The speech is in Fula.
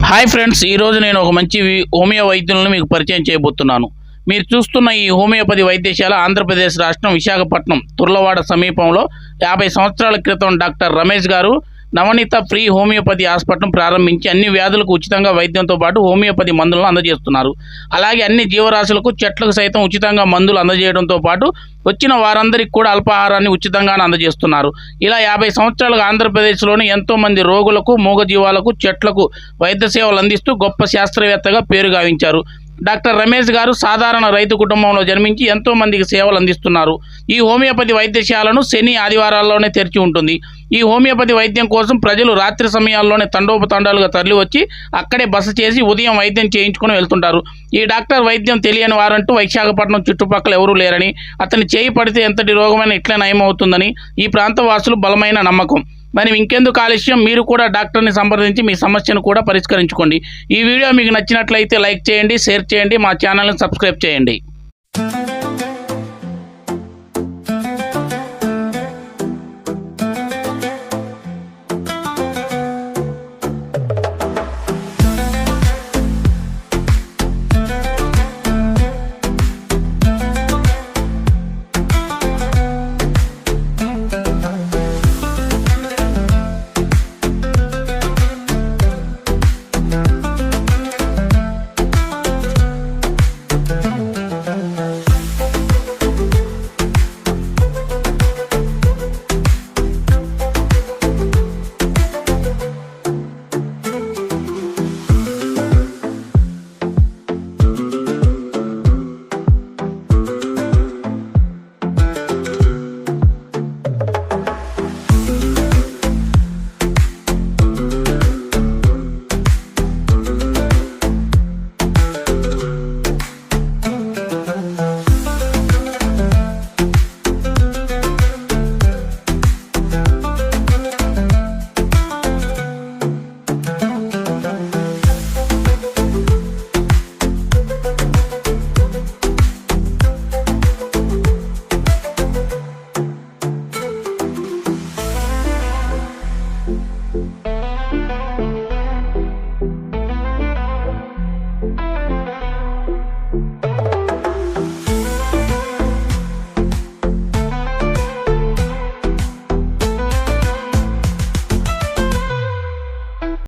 Hi friends, ఈరోజు నేను ఒక మంచి హోమియో వైద్యులను మీకు పరిచయం చేయబోతున్నాను. మీరు చూస్తున్న ఈ హోమియోపతి వైద్యశాల ఆంధ్రప్రదేశ్ రాష్ట్రం విశాఖపట్నం తుర్లవాడ సమీపంలో 50 సంవత్సరాల క్రితం డాక్టర్ రమేష్ గారు నవనీత ఫ్రీ హోమియోపతి హాస్పిటల్ ప్రారంభించి అన్ని వ్యాధులకు ఉచితంగా వైద్యంతో పాటు హోమియోపతి మందులను అందజేస్తున్నారు. అలాగే అన్ని జీవరాశులకు చెట్లకు సైతం ఉచితంగా మందులు అందజేయడంతో పాటు వచ్చిన వారందరికీ కూడా అల్పాహారాన్ని ఉచితంగానే అందజేస్తున్నారు. ఇలా 50 సంవత్సరాలుగా ఆంధ్రప్రదేశ్లోని ఎంతోమంది రోగులకు, మూగజీవాలకు, చెట్లకు వైద్య సేవలు అందిస్తూ గొప్ప శాస్త్రవేత్తగా పేరు గావించారు. డాక్టర్ రమేష్ గారు సాధారణ రైతు కుటుంబంలో జన్మించి ఎంతో మందికి సేవలు అందిస్తున్నారు. ఈ హోమియోపతి వైద్యశాలను శని, ఆదివారాల్లోనే తెరిచి ఉంటుంది. ఈ హోమియోపతి వైద్యం కోసం ప్రజలు రాత్రి సమయాల్లోనే తండోపతండాలుగా తరలివచ్చి అక్కడే బస చేసి ఉదయం వైద్యం చేయించుకొని వెళ్తుంటారు. ఈ డాక్టర్ వైద్యం తెలియని వారంటూ విశాఖపట్నం చుట్టుపక్కల ఎవరూ లేరని, అతని చేయి పడితే ఎంతటి రోగమైనా ఇట్లే నయమవుతుందని ఈ ప్రాంత వాసులు బలమైన నమ్మకం. మరి ఇంకెందుకు ఆలస్యం, మీరు కూడా డాక్టర్ని సంప్రదించి మీ సమస్యను కూడా పరిష్కరించుకోండి. ఈ వీడియో మీకు నచ్చినట్లయితే లైక్ చేయండి, షేర్ చేయండి, మా ఛానల్ని సబ్స్క్రైబ్ చేయండి.